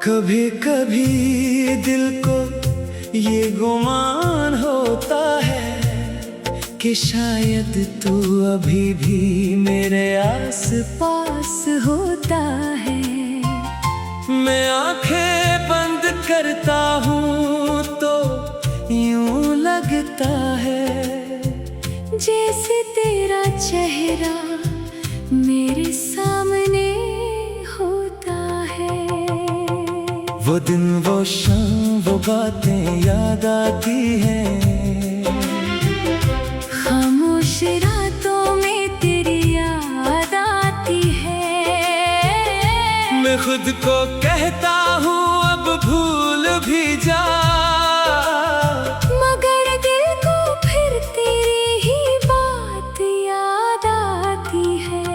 कभी कभी दिल को ये गुमान होता है कि शायद तू अभी भी मेरे आस पास होता है। मैं आंखें बंद करता हूँ तो यूं लगता है जैसे तेरा चेहरा मेरे सामने होता है। वो दिन वो शाम वो बातें याद आती हैं, खामोश रातों में तेरी याद आती है। मैं खुद को कहता हूँ अब भूल भी जा, मगर दिल को फिर तेरी ही बात याद आती है।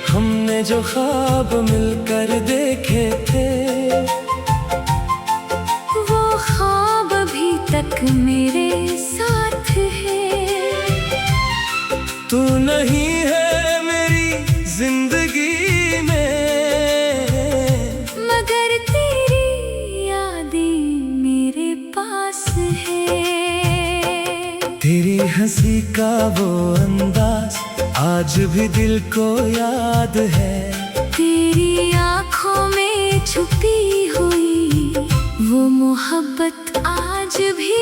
हमने जो ख्वाब मिलकर देखे थे वो ख्वाब अभी तक मेरे साथ है। तू नहीं है मेरी जिंदगी में, मगर तेरी यादें मेरे पास है। तेरी हंसी का वो अंदाज आज भी दिल को याद है। तेरी आँखों में छुपी हुई वो मोहब्बत आज भी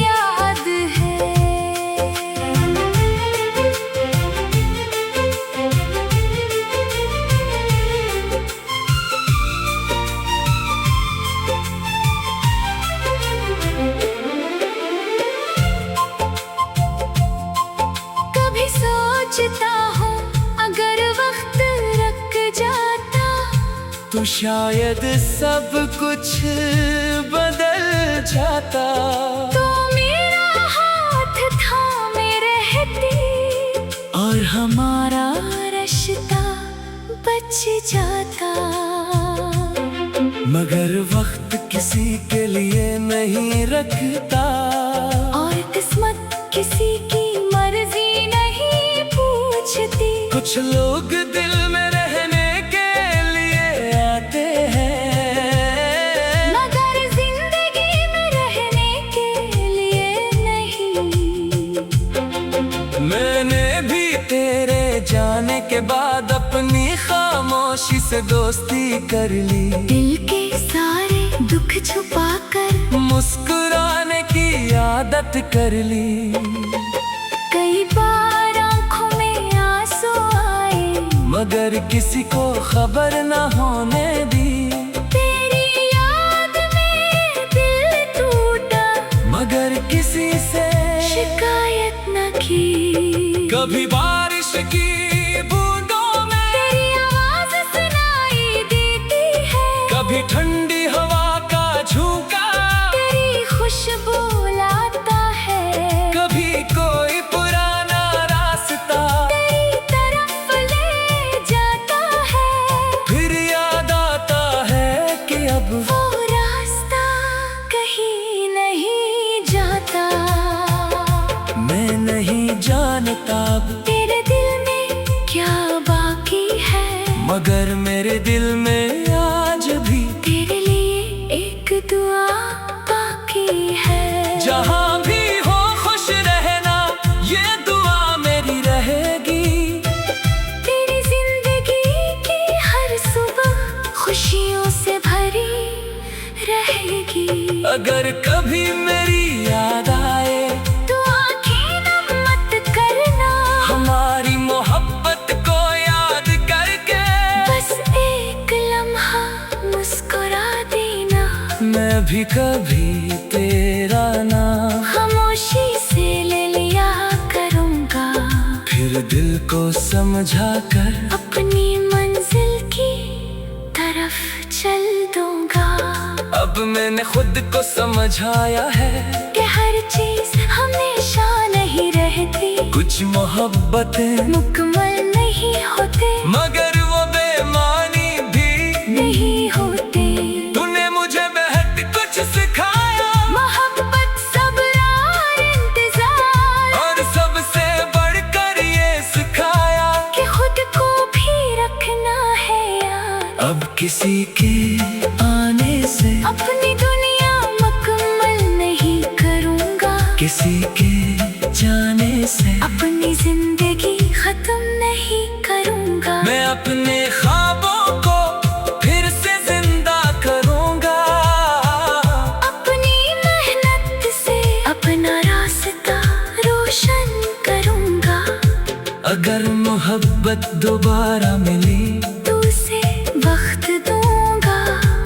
याद है। कभी सोचता हूँ अगर वक्त रुक जाता तो शायद सब कुछ बदल जाता। तो मेरा हाथ थामे रहती और हमारा रिश्ता बच जाता। मगर वक्त किसी के लिए नहीं रखता, और किस्मत किसी की मर्जी नहीं पूछती। कुछ लोग दिल में रहने के लिए आते हैं, मगर जिंदगी में रहने के लिए नहीं। मैंने भी तेरे जाने के बाद अपनी खामोशी से दोस्ती कर ली। दिल के सारे दुख छुपा कर मुस्कुराने की आदत कर ली। कई बार आंखों में आंसू आए मगर किसी को खबर न होने दी। तेरी याद में दिल टूटा मगर किसी से शिकायत न की। कभी बारिश की बूंदों में तेरी आवाज सुनाई देती है। कभी ठंडी हवा का झोंका, तेरी खुशबू लाता है। कभी कोई पुराना रास्ता तेरी तरफ ले जाता है। फिर याद आता है कि अब वो रास्ता कहीं नहीं जाता। मैं नहीं जानता अब तेरे दिल में क्या बाकी है, मगर मेरे दिल में आज भी तेरे लिए एक दुआ बाकी है। जहाँ भी हो खुश रहना ये दुआ मेरी रहेगी। तेरी जिंदगी की हर सुबह खुशियों से भरी रहेगी। अगर कभी मेरी याद आए तो आंखें नम मत करना, हमारी मोहब्बत को याद करके बस एक लम्हा मुस्कुरा देना। मैं भी कभी तेरा नाम खामोशी से ले लिया करूँगा, फिर दिल को समझा कर अपनी मंजिल की तरफ चल दूंगा। अब मैंने खुद को समझाया है कि हर चीज हमेशा नहीं रहती, कुछ मोहब्बतें मुकम्मल नहीं होते, मगर वो बेमानी भी नहीं होते। तूने मुझे बेहद कुछ सिखाया, मोहब्बत सब्र और इंतजार, और सबसे बढ़कर ये सिखाया कि खुद को भी रखना है याद। अब किसी के आने से अपनी दुनिया मुकम्मल नहीं करूँगा, किसी के जाने से अपनी जिंदगी खत्म नहीं करूँगा। मैं अपने ख्वाबों को फिर से जिंदा करूँगा, अपनी मेहनत से अपना रास्ता रोशन करूँगा। अगर मोहब्बत दोबारा मिली तो उसे वक्त दूंगा,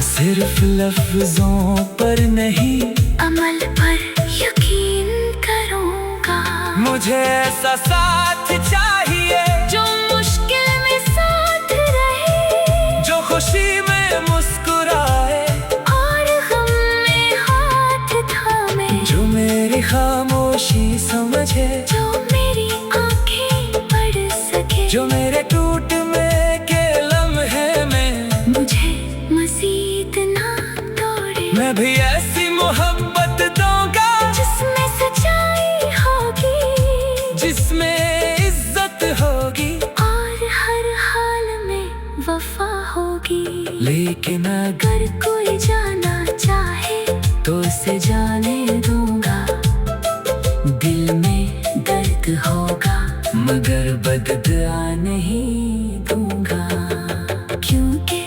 सिर्फ लफ्जों पर नहीं अमल पर यकीन करूँगा। मुझे ऐसा साथ चाहिए जो मुश्किल में साथ रहे, जो खुशी में मुस्कुराए और गम में हाथ थामे, जो मेरी खामोशी समझे, जो मेरी आंखें पढ़ सके, जो मेरे टूटने के लम्हे में मुझे मजीद ना तोड़े। मैं भी ऐसी मोहब्बत दूंगा जिसमें सच्चाई होगी, जिसमें इज्जत होगी, और हर हाल में वफा होगी। लेकिन अगर अगर कोई जाना चाहे तो उसे जाने दूंगा। दिल में दर्द होगा मगर बददुआ नहीं दूंगा, क्योंकि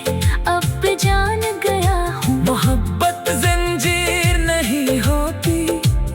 अब जान गया हूँ मोहब्बत जंजीर नहीं होती,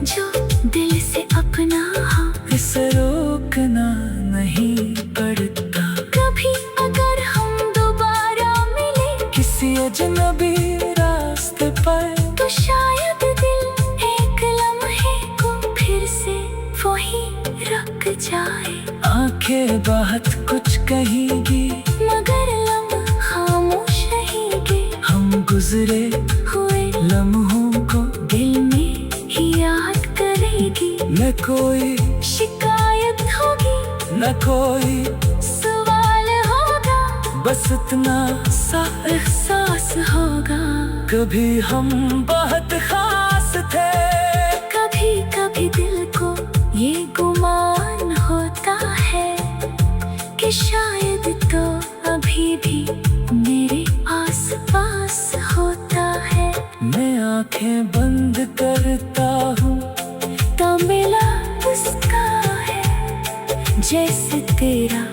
जो दिल से अपना हो। इसे रोकना नहीं पड़ता। कभी अगर हम दोबारा मिले किसी अजनबी रास्ते पर तो शायद दिल एक लम्हे को फिर से वही रख जाए। आंखें बहुत कुछ कहेंगी मगर लम्हा खामोश रहेंगे, हम गुजरे हुए लम्हों को दिल में ही याद करेगी। न कोई शिकायत होगी, न कोई सवाल होगा, बस इतना सा एहसास होगा। कभी हम बहुत खास थे, कभी कभी दिल को ये गुमान होता है कि शायद तो अभी भी मेरे आसपास होता है। मैं आंखें बंद करता हूँ तो मिला उसका है जैसे तेरा